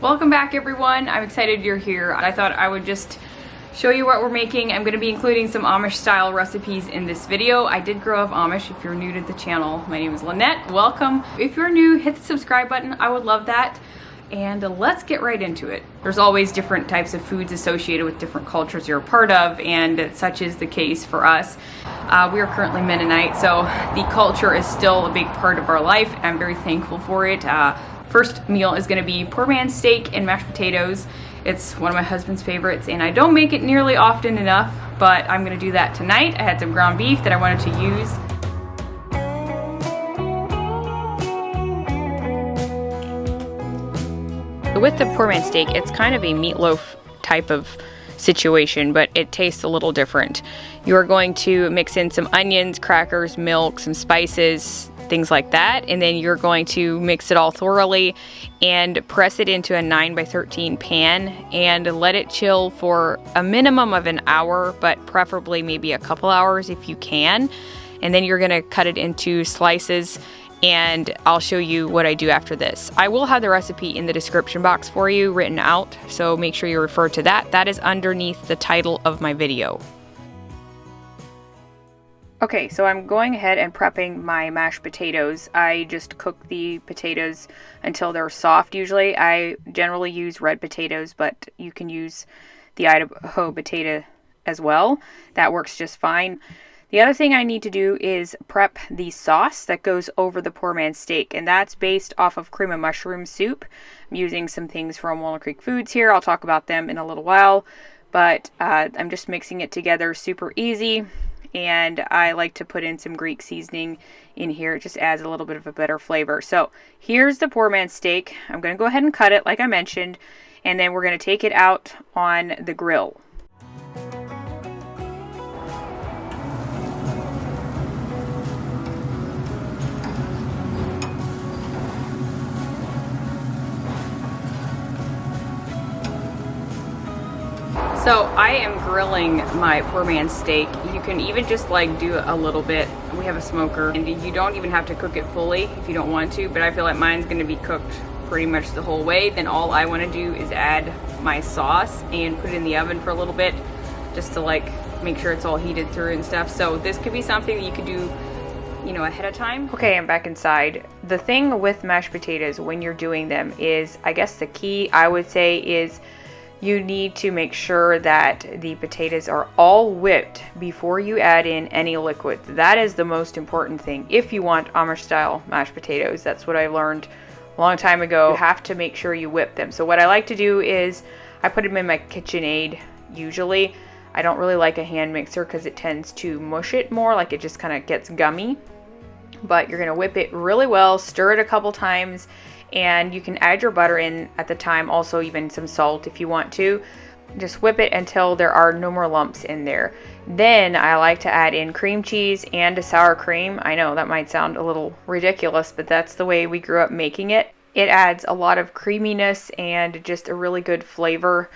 Welcome back, everyone. I'm excited you're here. I thought I would just show you what we're making. I'm going to be including some Amish style recipes in this video. I did grow up Amish. If you're new to the channel, my name is Lynette. Welcome. If you're new, hit the subscribe button. I would love that. And let's get right into it. There's always different types of foods associated with different cultures you're a part of, and such is the case for us. We are currently Mennonite, so the culture is still a big part of our life. I'm very thankful for it. First meal is going to be poor man's steak and mashed potatoes. It's one of my husband's favorites, and I don't make it nearly often enough, but I'm going to do that tonight. I had some ground beef that I wanted to use. With the poor man's steak, it's kind of a meatloaf type of situation, but it tastes a little different. You are going to mix in some onions, crackers, milk, some spices, things like that, and then you're going to mix it all thoroughly and press it into a 9x13 pan and let it chill for a minimum of an hour, but preferably maybe a couple hours if you can. And then you're going to cut it into slices, and I'll show you what I do after this. I will have the recipe in the description box for you written out, so make sure you refer to that. That is underneath the title of my video. Okay, so I'm going ahead and prepping my mashed potatoes. I just cook the potatoes until they're soft usually. I generally use red potatoes, but you can use the Idaho potato as well. That works just fine. The other thing I need to do is prep the sauce that goes over the poor man's steak, and that's based off of cream of mushroom soup. I'm using some things from Walnut Creek Foods here. I'll talk about them in a little while, but I'm just mixing it together super easy, and I like to put in some Greek seasoning in here. It just adds a little bit of a better flavor. So here's the poor man's steak. I'm going to go ahead and cut it like I mentioned, and then we're going to take it out on the grill. So I am grilling my poor man's steak. You can even just like do a little bit. We have a smoker, and you don't even have to cook it fully if you don't want to, but I feel like mine's gonna be cooked pretty much the whole way. Then all I wanna do is add my sauce and put it in the oven for a little bit just to like make sure it's all heated through and stuff. So this could be something that you could do, you know, ahead of time. Okay, I'm back inside. The thing with mashed potatoes when you're doing them is, I guess the key I would say is you need to make sure that the potatoes are all whipped before you add in any liquid. That is the most important thing if you want Amish style mashed potatoes. That's what I learned a long time ago. You have to make sure you whip them. So what I like to do is I put them in my KitchenAid usually. I don't really like a hand mixer because it tends to mush it more, like it just kind of gets gummy. But you're going to whip it really well, stir it a couple times, and you can add your butter in at the time, also even some salt if you want to. Just whip it until there are no more lumps in there. Then I like to add in cream cheese and a sour cream. I know that might sound a little ridiculous, but that's the way we grew up making it. It adds a lot of creaminess and just a really good flavor.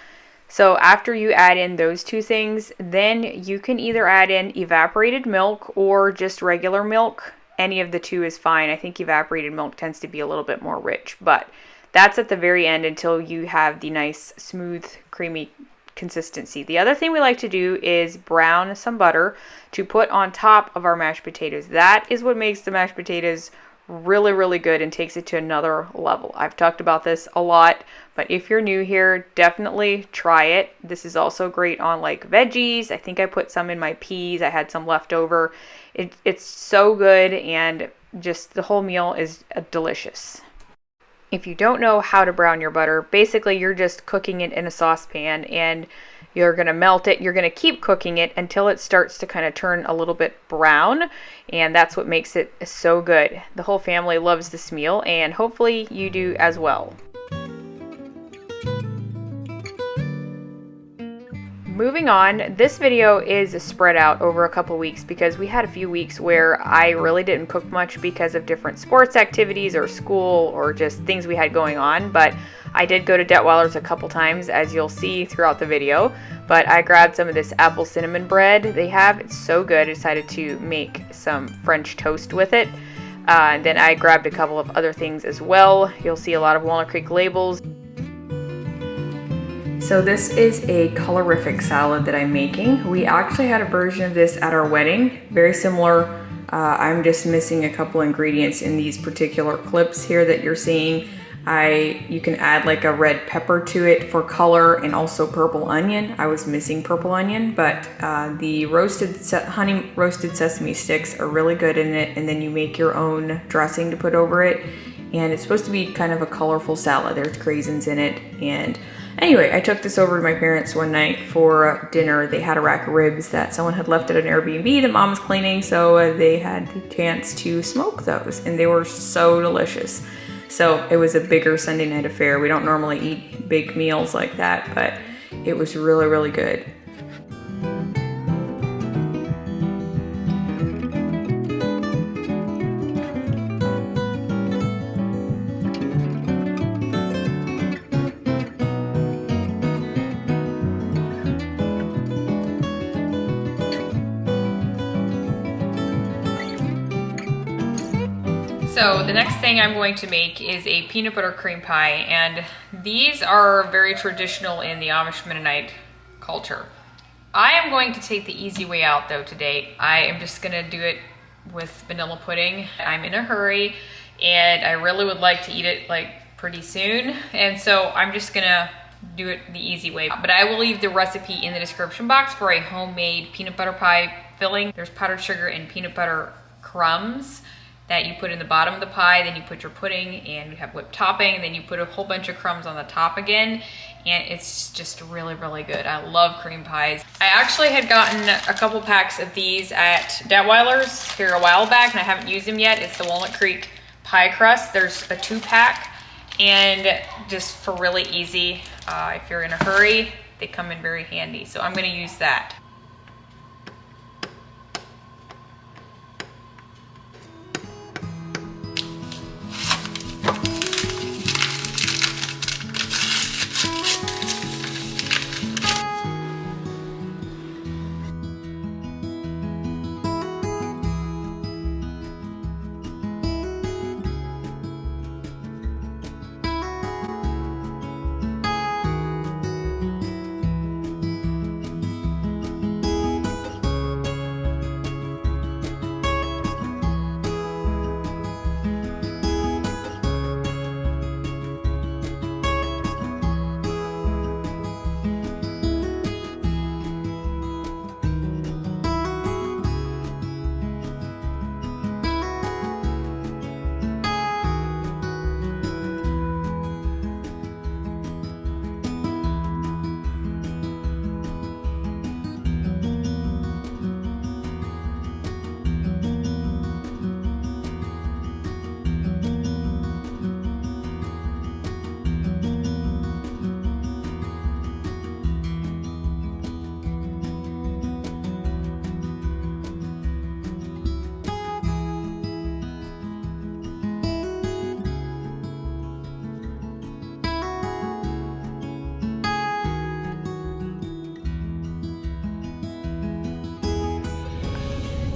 So after you add in those two things, then you can either add in evaporated milk or just regular milk. Any of the two is fine. I think evaporated milk tends to be a little bit more rich, but that's at the very end until you have the nice, smooth, creamy consistency. The other thing we like to do is brown some butter to put on top of our mashed potatoes. That is what makes the mashed potatoes really, really good and takes it to another level. I've talked about this a lot, but if you're new here, definitely try it. This is also great on like veggies. I think I put some in my peas. I had some left over. It's so good, and just the whole meal is delicious. If you don't know how to brown your butter, basically you're just cooking it in a saucepan and you're going to melt it. You're going to keep cooking it until it starts to kind of turn a little bit brown, and that's what makes it so good. The whole family loves this meal, and hopefully you do as well. Moving on, this video is spread out over a couple weeks because we had a few weeks where I really didn't cook much because of different sports activities or school or just things we had going on, but I did go to Detweiler's a couple times, as you'll see throughout the video. But I grabbed some of this apple cinnamon bread they have. It's so good. I decided to make some French toast with it. And then I grabbed a couple of other things as well. You'll see a lot of Walnut Creek labels. So this is a colorific salad that I'm making. We actually had a version of this at our wedding, very similar. I'm just missing a couple ingredients in these particular clips here that you're seeing. You can add like a red pepper to it for color and also purple onion. I was missing purple onion, but the honey roasted sesame sticks are really good in it, and then you make your own dressing to put over it. And it's supposed to be kind of a colorful salad. There's craisins in it. And anyway, I took this over to my parents one night for dinner. They had a rack of ribs that someone had left at an Airbnb that mom was cleaning, so they had the chance to smoke those, and they were so delicious. So it was a bigger Sunday night affair. We don't normally eat big meals like that, but it was really, really good. So the next thing I'm going to make is a peanut butter cream pie, and these are very traditional in the Amish Mennonite culture. I am going to take the easy way out though today. I am just gonna do it with vanilla pudding. I'm in a hurry and I really would like to eat it like pretty soon, and so I'm just gonna do it the easy way. But I will leave the recipe in the description box for a homemade peanut butter pie filling. There's powdered sugar and peanut butter crumbs that you put in the bottom of the pie, then you put your pudding and you have whipped topping, and then you put a whole bunch of crumbs on the top again, and it's just really, really good. I love cream pies. I actually had gotten a couple packs of these at Detweiler's here a while back, and I haven't used them yet. It's the Walnut Creek pie crust. There's a 2-pack, and just for really easy, if you're in a hurry, they come in very handy. So I'm gonna use that.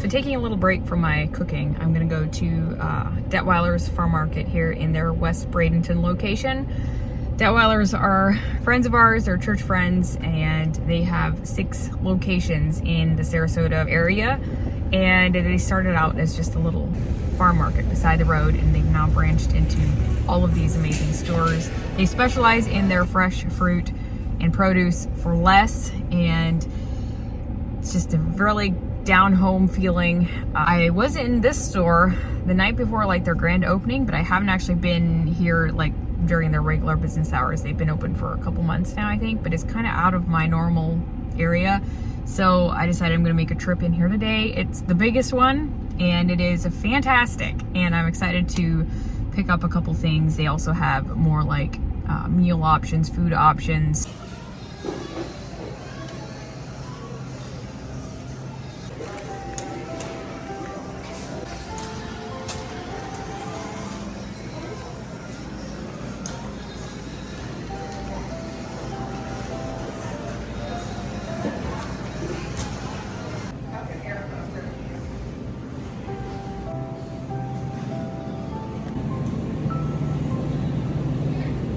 So taking a little break from my cooking, I'm gonna go to Detweiler's Farm Market here in their West Bradenton location. Detweilers are friends of ours, they're church friends, and they have 6 locations in the Sarasota area. And they started out as just a little farm market beside the road, and they've now branched into all of these amazing stores. They specialize in their fresh fruit and produce for less, and it's just a really down home feeling. I was in this store the night before like their grand opening, but I haven't actually been here like during their regular business hours. They've been open for a couple months now, I think, but it's kind of out of my normal area. So I decided I'm gonna make a trip in here today. It's the biggest one and it is fantastic, and I'm excited to pick up a couple things. They also have more like meal options, food options.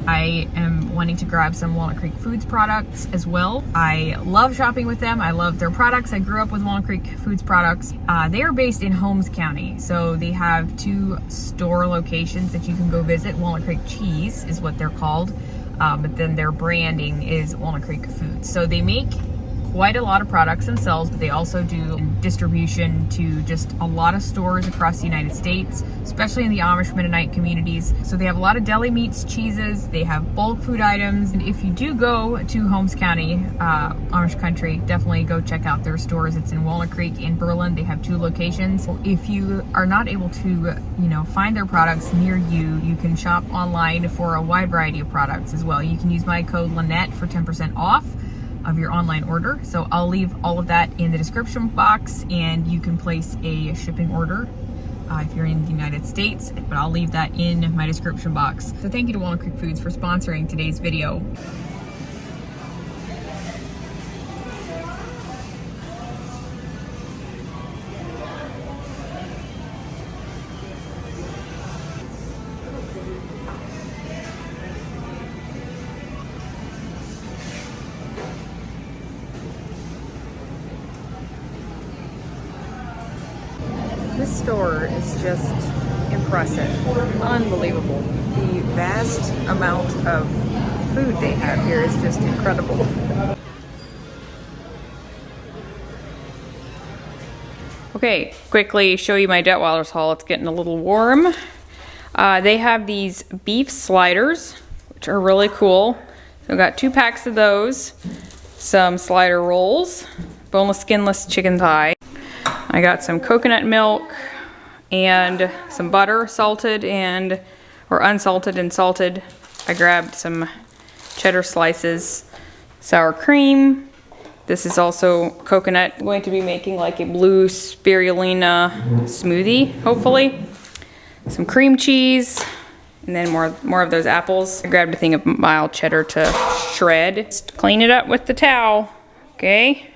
I am wanting to grab some Walnut Creek Foods products as well. I love shopping with them. I love their products. I grew up with Walnut Creek Foods products. They are based in Holmes County, so they have 2 store locations that you can go visit. Walnut Creek Cheese is what they're called, but then their branding is Walnut Creek Foods. So they make quite a lot of products themselves, but they also do distribution to just a lot of stores across the United States, especially in the Amish Mennonite communities. So they have a lot of deli meats, cheeses, they have bulk food items. And if you do go to Holmes County, Amish country, definitely go check out their stores. It's in Walnut Creek and Berlin. They have 2 locations. If you are not able to, find their products near you, you can shop online for a wide variety of products as well. You can use my code Lynette for 10% off of your online order. So I'll leave all of that in the description box, and you can place a shipping order if you're in the United States, but I'll leave that in my description box. So thank you to Walnut Creek Foods for sponsoring today's video. This store is just impressive, unbelievable. The vast amount of food they have here is just incredible. Okay, quickly show you my Detweiler's haul. It's getting a little warm. They have these beef sliders, which are really cool. So I got 2 packs of those, some slider rolls, boneless, skinless chicken thigh. I got some coconut milk and some butter, salted or unsalted and salted. I grabbed some cheddar slices, sour cream. This is also coconut. I'm going to be making like a blue spirulina smoothie, hopefully. Some cream cheese, and then more of those apples. I grabbed a thing of mild cheddar to shred. Just clean it up with the towel, okay?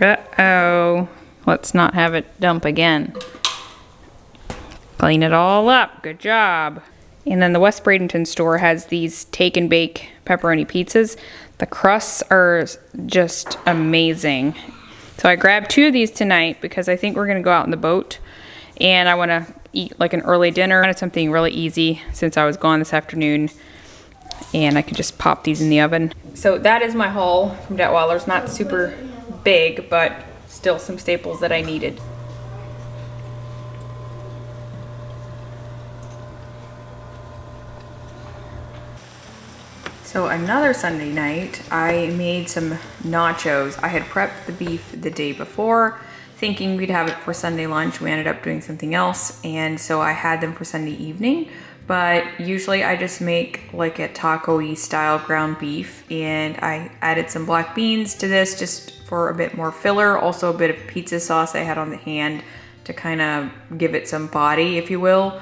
Uh-oh, let's not have it dump again. Clean it all up, good job. And then the West Bradenton store has these take and bake pepperoni pizzas. The crusts are just amazing. So I grabbed 2 of these tonight because I think we're gonna go out on the boat and I wanna eat like an early dinner. I wanted something really easy since I was gone this afternoon, and I could just pop these in the oven. So that is my haul from Detweiler's. Not super big, but still some staples that I needed. So another Sunday night, I made some nachos. I had prepped the beef the day before, thinking we'd have it for Sunday lunch. We ended up doing something else, and so I had them for Sunday evening. But usually I just make like a taco-y style ground beef, and I added some black beans to this just for a bit more filler. Also a bit of pizza sauce I had on the hand to kind of give it some body, if you will.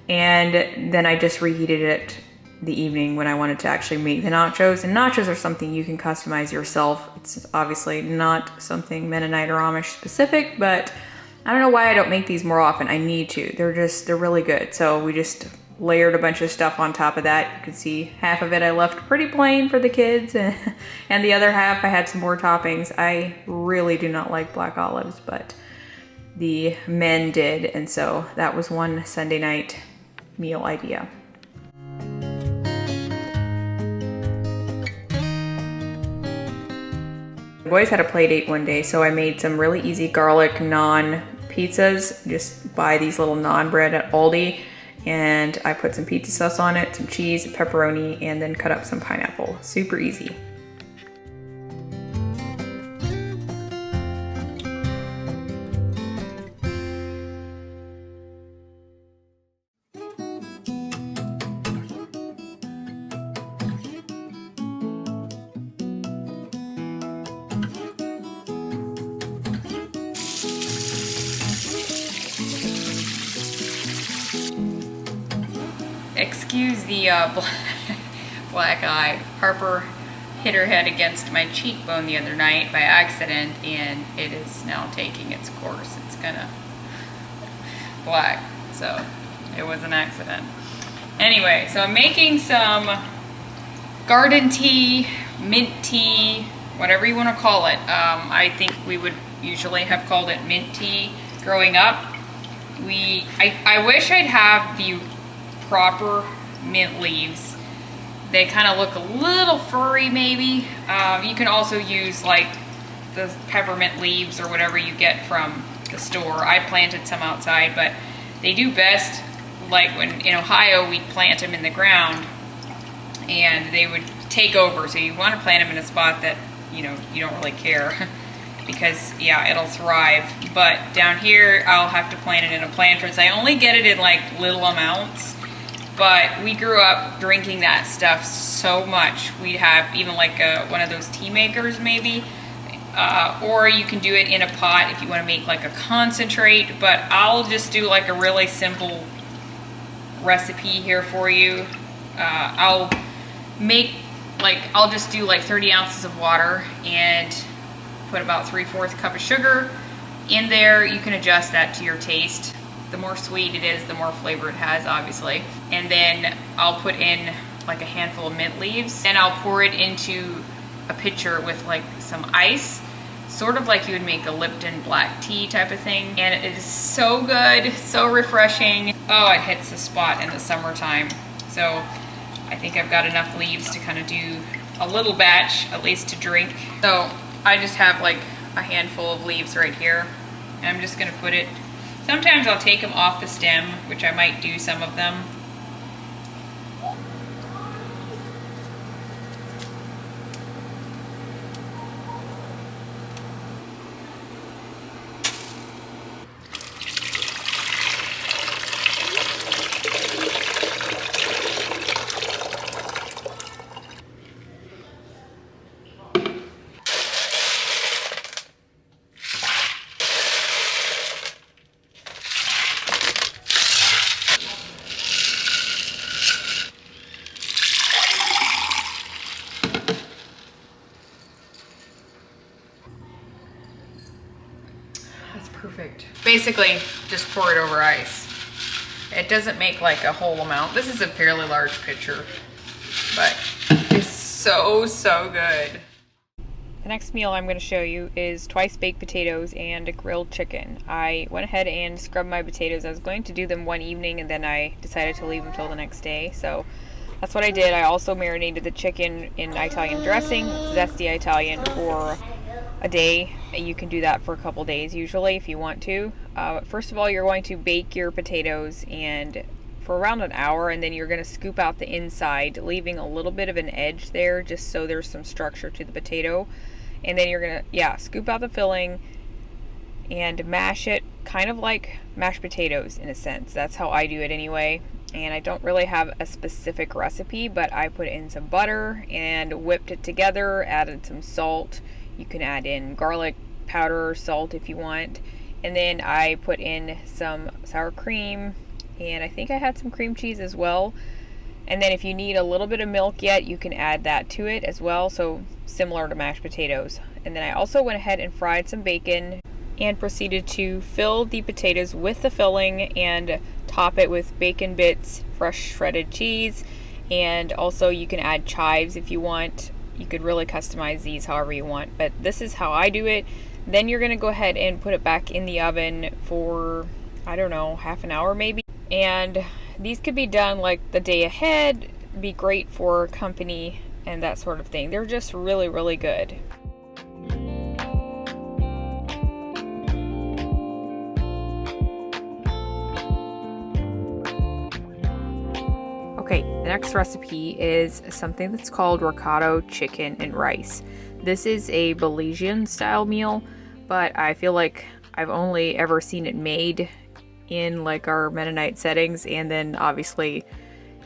And then I just reheated it the evening when I wanted to actually make the nachos. And nachos are something you can customize yourself. It's obviously not something Mennonite or Amish specific, but I don't know why I don't make these more often. I need to. They're really good. So we just layered a bunch of stuff on top of that. You can see half of it I left pretty plain for the kids, and the other half I had some more toppings. I really do not like black olives, but the men did, and so that was one Sunday night meal idea. The boys had a play date one day, so I made some really easy garlic naan pizzas. Just buy these little naan bread at Aldi, and I put some pizza sauce on it, some cheese, pepperoni, and then cut up some pineapple. Super easy. Excuse the black eye. Harper hit her head against my cheekbone the other night by accident, and it is now taking its course. It's kind of black, so It was an accident. Anyway, so I'm making some garden tea, mint tea, whatever you want to call it. I think we would usually have called it mint tea growing up. I wish I'd have the proper mint leaves. They kind of look a little furry maybe. You can also use like the peppermint leaves or whatever you get from the store. I planted some outside, but they do best like when in Ohio we'd plant them in the ground and they would take over. So you want to plant them in a spot that you don't really care because yeah, it'll thrive. But down here I'll have to plant it in a planter. So I only get it in like little amounts, but we grew up drinking that stuff so much. We'd have even like one of those tea makers maybe, or you can do it in a pot if you want to make like a concentrate, but I'll just do like a really simple recipe here for you. I'll just do like 30 ounces of water and put about 3/4 cup of sugar in there. You can adjust that to your taste. The more sweet it is, the more flavor it has, obviously. And then I'll put in like a handful of mint leaves and I'll pour it into a pitcher with like some ice, sort of like you would make a Lipton black tea type of thing. And it is so good, so refreshing. Oh, it hits the spot in the summertime. So I think I've got enough leaves to kind of do a little batch, at least to drink. So I just have like a handful of leaves right here. And I'm just gonna put it, sometimes I'll take them off the stem, which I might do some of them. That's perfect. Basically, just pour it over ice. It doesn't make like a whole amount. This is a fairly large pitcher, but it's so, so good. The next meal I'm going to show you is twice baked potatoes and a grilled chicken. I went ahead and scrubbed my potatoes. I was going to do them one evening and then I decided to leave them till the next day. So that's what I did. I also marinated the chicken in Italian dressing, zesty Italian, for a day. You can do that for a couple days usually if you want to. First of all, you're going to bake your potatoes and for around an hour, and then you're going to scoop out the inside, leaving a little bit of an edge there just so there's some structure to the potato. And then you're going to scoop out the filling and mash it kind of like mashed potatoes in a sense. That's how I do it anyway. And I don't really have a specific recipe, but I put in some butter and whipped it together, added some salt. You can add in garlic powder or salt if you want. And then I put in some sour cream, and I think I had some cream cheese as well. And then if you need a little bit of milk yet, you can add that to it as well, so similar to mashed potatoes. And then I also went ahead and fried some bacon and proceeded to fill the potatoes with the filling and top it with bacon bits, fresh shredded cheese, and also you can add chives if you want. You could really customize these however you want, but this is how I do it. Then you're going to go ahead and put it back in the oven for, I don't know, half an hour maybe. And these could be done like the day ahead, be great for company and that sort of thing. They're just really, really good. Okay, the next recipe is something that's called ricotta chicken and rice. This is a Belizean style meal, but I feel like I've only ever seen it made in like our Mennonite settings, and then obviously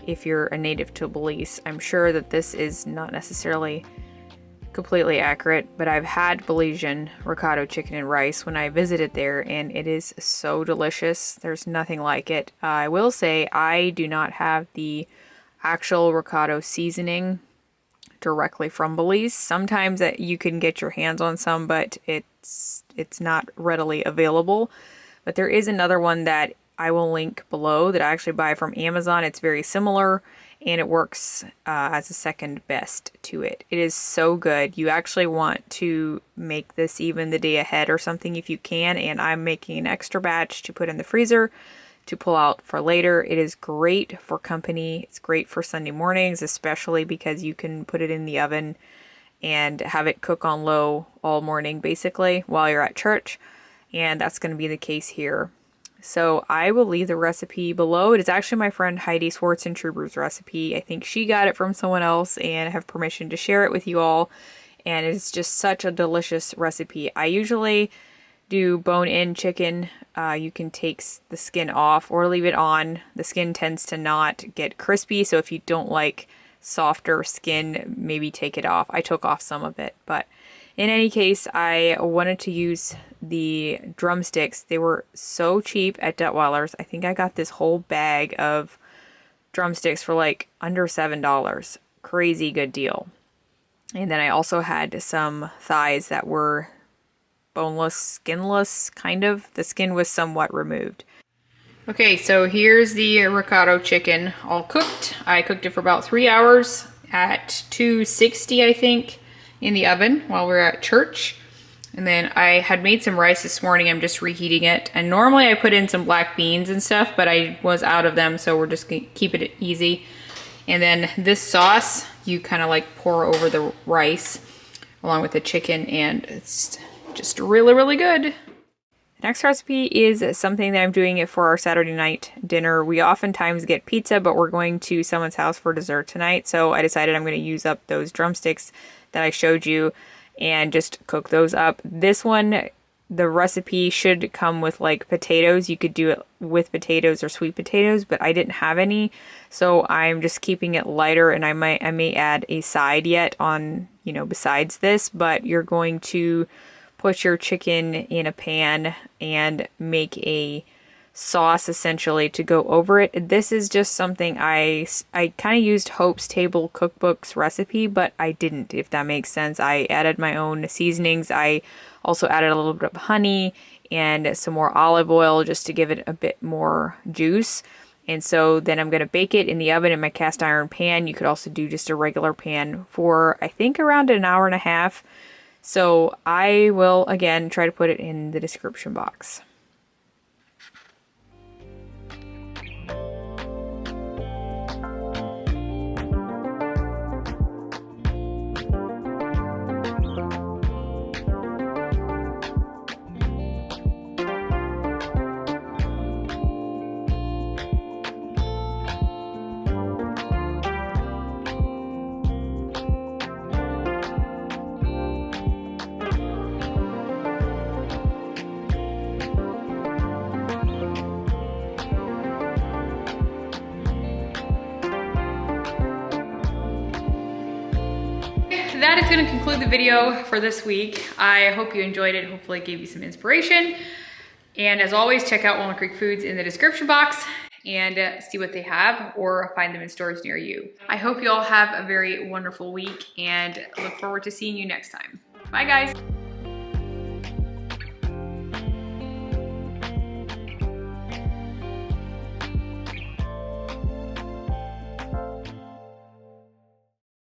if you're a native to Belize, I'm sure that this is not necessarily completely accurate, but I've had Belizean ricotta chicken and rice when I visited there, and it is so delicious. There's nothing like it. I will say I do not have the actual ricotta seasoning directly from Belize. Sometimes that you can get your hands on some, but it's not readily available. But there is another one that I will link below that I actually buy from Amazon. It's very similar and it works as a second best to it. It is so good. You actually want to make this even the day ahead or something if you can, and I'm making an extra batch to put in the freezer to pull out for later. It is great for company. It's great for Sunday mornings, especially because you can put it in the oven and have it cook on low all morning basically while you're at church. And that's going to be the case here. So I will leave the recipe below. It is actually my friend Heidi Swartzentruber's recipe. I think she got it from someone else and I have permission to share it with you all. And it's just such a delicious recipe. I usually do bone-in chicken. You can take the skin off or leave it on. The skin tends to not get crispy, so if you don't like softer skin, maybe take it off. I took off some of it, but in any case, I wanted to use the drumsticks. They were so cheap at Detweiler's. I think I got this whole bag of drumsticks for like under $7. Crazy good deal. And then I also had some thighs that were boneless, skinless, kind of. The skin was somewhat removed. Okay, so here's the ricotta chicken all cooked. I cooked it for about 3 hours at 260, I think, in the oven while we were at church. And then I had made some rice this morning. I'm just reheating it. And normally I put in some black beans and stuff, but I was out of them, so we're just gonna keep it easy. And then this sauce, you kind of like pour over the rice along with the chicken, and it's just really, really good. Next recipe is something that I'm doing for our Saturday night dinner. We oftentimes get pizza, but we're going to someone's house for dessert tonight. So I decided I'm going to use up those drumsticks that I showed you and just cook those up. This one, the recipe should come with like potatoes. You could do it with potatoes or sweet potatoes, but I didn't have any. So I'm just keeping it lighter, and I may add a side yet on, you know, besides this, but you're going to put your chicken in a pan and make a sauce essentially to go over it. This is just something I kind of used Hope's Table Cookbook's recipe, but I didn't, if that makes sense. I added my own seasonings. I also added a little bit of honey and some more olive oil just to give it a bit more juice. And so then I'm going to bake it in the oven in my cast iron pan. You could also do just a regular pan for, I think, around an hour and a half. So I will, again, try to put it in the description box. That is going to conclude the video for this week. I hope you enjoyed it. Hopefully it gave you some inspiration. And as always, check out Walnut Creek Foods in the description box and see what they have or find them in stores near you. I hope you all have a very wonderful week and look forward to seeing you next time. Bye guys.